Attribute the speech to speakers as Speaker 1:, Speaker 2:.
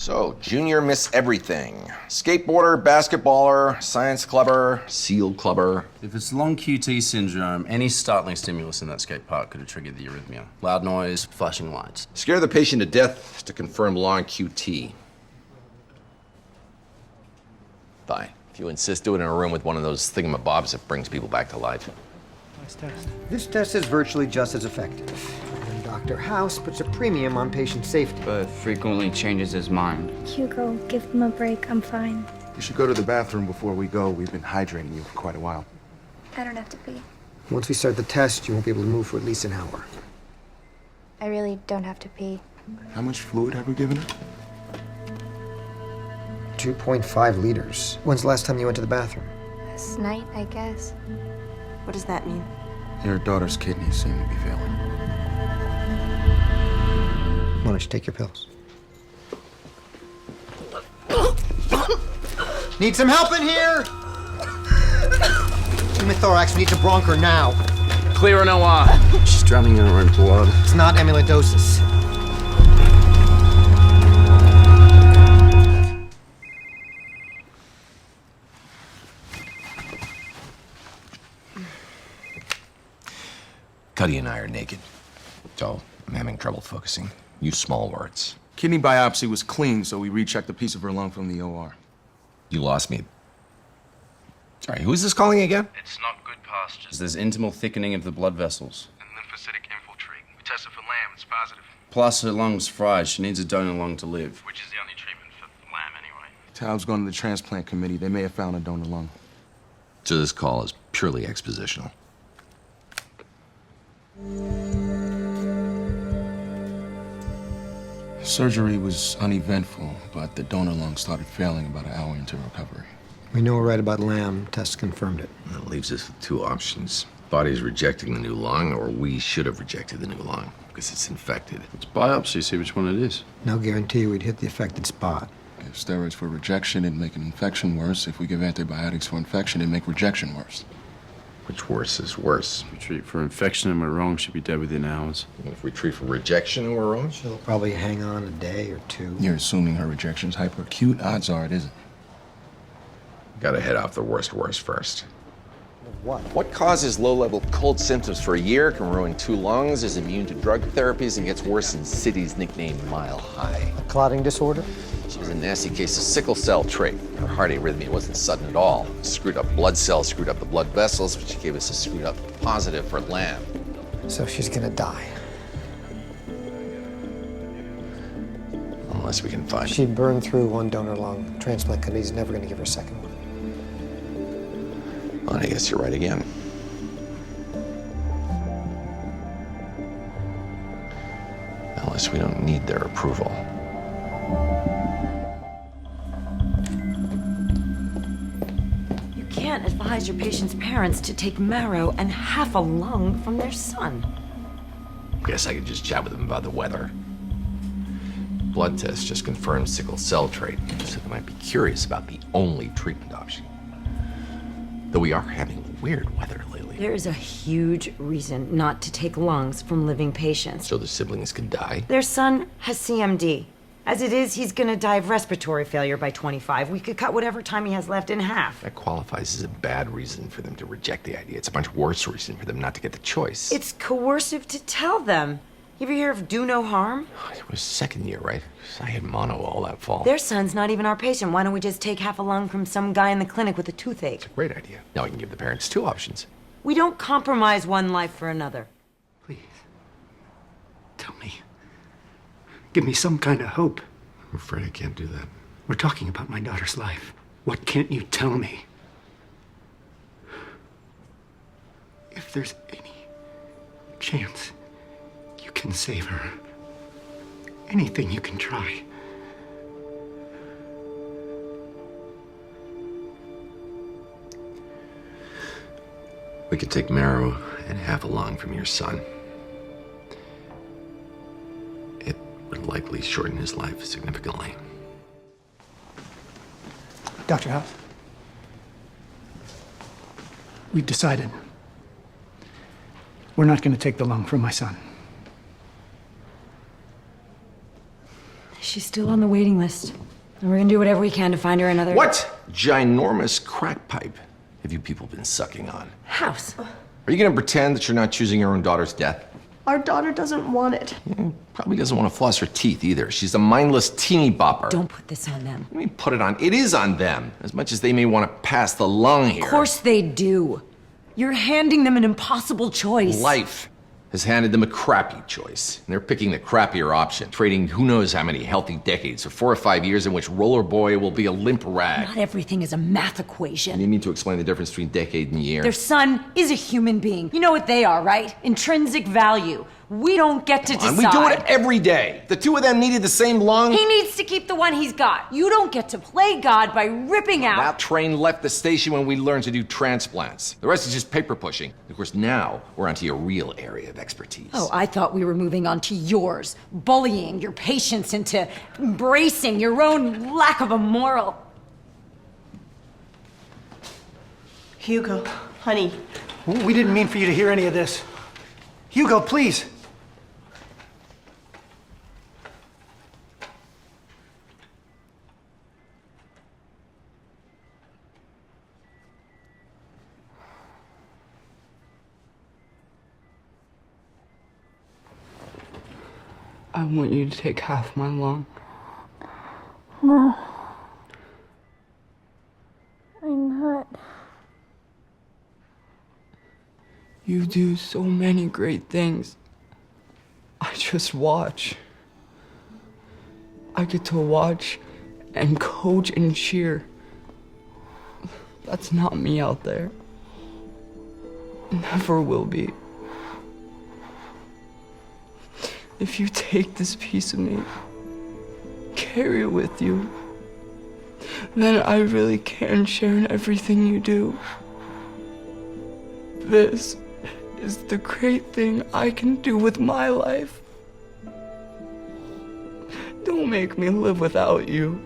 Speaker 1: So, junior miss everything. Skateboarder, basketballer, science clubber, seal clubber.
Speaker 2: If it's long QT syndrome, any startling stimulus in that skate park could have triggered the arrhythmia. Loud noise, flashing lights.
Speaker 1: Scare the patient to death to confirm long QT. Fine. If you insist, do it in a room with one of those thingamabobs that brings people back to life.
Speaker 3: Nice test.
Speaker 4: This test is virtually just as effective. And Dr. House puts a premium on patient safety.
Speaker 5: But frequently changes his mind.
Speaker 6: Hugo, give him a break. I'm fine.
Speaker 7: You should go to the bathroom before we go. We've been hydrating you for quite a while.
Speaker 6: I don't have to pee.
Speaker 4: Once we start the test, you won't be able to move for at least an hour.
Speaker 6: I really don't have to pee.
Speaker 7: How much fluid have we given her?
Speaker 4: 2.5 liters. When's the last time you went to the bathroom?
Speaker 6: Last night, I guess.
Speaker 8: What does that mean?
Speaker 7: Your daughter's kidneys seem to be failing.
Speaker 4: Why don't you take your pills? Need some help in here? Pneumothorax, we need to bronch her now.
Speaker 2: Clear an OR. She's drowning in her own blood.
Speaker 4: It's not amyloidosis.
Speaker 1: Cuddy and I are naked. So, I'm having trouble focusing. Use small words.
Speaker 7: Kidney biopsy was clean, so we rechecked a piece of her lung from the OR.
Speaker 1: You lost me. Sorry, who is this calling again?
Speaker 2: It's not good pastures. There's intimal thickening of the blood vessels.
Speaker 9: And lymphocytic infiltrate. We tested for Lamb, it's positive.
Speaker 2: Plus, her lung's fried. She needs a donor lung to live.
Speaker 9: Which is the only treatment for Lamb anyway.
Speaker 7: Taub's gone to the transplant committee. They may have found a donor lung.
Speaker 1: So this call is purely expositional.
Speaker 7: Surgery was uneventful, but the donor lung started failing about an hour into recovery.
Speaker 4: We know we're right about Lamb. Test confirmed it.
Speaker 1: That leaves us with two options. Body's rejecting the new lung, or we should have rejected the new lung, because it's infected.
Speaker 2: It's biopsy, see which one it is.
Speaker 4: No guarantee we'd hit the affected spot.
Speaker 7: Give steroids for rejection, it'd make an infection worse. If we give antibiotics for infection, it'd make rejection worse.
Speaker 1: Which worse is worse?
Speaker 2: If we treat for infection and we're wrong, she'll be dead within hours.
Speaker 1: And if we treat for rejection and we're wrong?
Speaker 4: She'll probably hang on a day or two.
Speaker 7: You're assuming her rejection's hyperacute. Odds are it isn't.
Speaker 1: Gotta head off the worst first.
Speaker 4: What?
Speaker 1: What causes low-level cold symptoms for a year, can ruin 2 lungs, is immune to drug therapies, and gets worse in cities nicknamed Mile High?
Speaker 4: A clotting disorder?
Speaker 1: She was a nasty case of sickle cell trait. Her heart arrhythmia wasn't sudden at all. Screwed up blood cells, screwed up the blood vessels, which gave us a screwed up positive for Lamb.
Speaker 4: So she's gonna die.
Speaker 1: Unless we can find
Speaker 4: She burned through 1 donor lung. Transplant committee's never gonna give her a second one.
Speaker 1: Well, I guess you're right again. Unless we don't need their approval.
Speaker 8: You can't advise your patient's parents to take marrow and half a lung from their son.
Speaker 1: Guess I could just chat with them about the weather. Blood test just confirmed sickle cell trait, so they might be curious about the only treatment option. Though we are having weird weather lately.
Speaker 8: There is a huge reason not to take lungs from living patients.
Speaker 1: So the siblings can die?
Speaker 8: Their son has CMD. As it is, he's gonna die of respiratory failure by 25. We could cut whatever time he has left in half.
Speaker 1: That qualifies as a bad reason for them to reject the idea. It's a much worse reason for them not to get the choice.
Speaker 8: It's coercive to tell them. You ever hear of do no harm?
Speaker 1: It was 2nd year, right? I had mono all that fall.
Speaker 8: Their son's not even our patient. Why don't we just take half a lung from some guy in the clinic with a toothache?
Speaker 1: Great idea. Now we can give the parents 2 options.
Speaker 8: We don't compromise one life for another.
Speaker 3: Please. Tell me. Give me some kind of hope.
Speaker 1: I'm afraid I can't do that.
Speaker 3: We're talking about my daughter's life. What can't you tell me? If there's any chance you can save her, anything you can try.
Speaker 1: We could take marrow and half a lung from your son. It would likely shorten his life significantly.
Speaker 3: Dr. House, we've decided we're not going to take the lung from my son.
Speaker 8: She's still on the waiting list. And we're gonna do whatever we can to find her another...
Speaker 1: What ginormous crack pipe have you people been sucking on?
Speaker 8: House.
Speaker 1: Are you gonna pretend that you're not choosing your own daughter's death?
Speaker 10: Our daughter doesn't want it.
Speaker 1: Probably doesn't want to floss her teeth either. She's a mindless teeny bopper.
Speaker 8: Don't put this on them.
Speaker 1: What do you mean put it on? It is on them, as much as they may want to pass the lung here.
Speaker 8: Of course they do. You're handing them an impossible choice.
Speaker 1: Life has handed them a crappy choice. And they're picking the crappier option, trading who knows how many healthy decades for 4 or 5 years in which Roller Boy will be a limp rag.
Speaker 8: Not everything is a math equation.
Speaker 1: And you need to explain the difference between decade and year.
Speaker 8: Their son is a human being. You know what they are, right? Intrinsic value. We don't get to decide.
Speaker 1: And we do it every day. The two of them needed the same lung.
Speaker 8: He needs to keep the one he's got. You don't get to play God by ripping out.
Speaker 1: That train left the station when we learned to do transplants. The rest is just paper pushing. Of course, now we're onto your real area of expertise.
Speaker 8: Oh, I thought we were moving on to yours. Bullying your patients into embracing your own lack of a moral.
Speaker 10: Hugo, honey.
Speaker 3: We didn't mean for you to hear any of this. Hugo, please.
Speaker 5: I want you to take half my lung.
Speaker 6: No. I'm not.
Speaker 5: You do so many great things. I just watch. I get to watch and coach and cheer. That's not me out there. Never will be. If you take this piece of me, carry it with you, then I really can share in everything you do. This is the great thing I can do with my life. Don't make me live without you.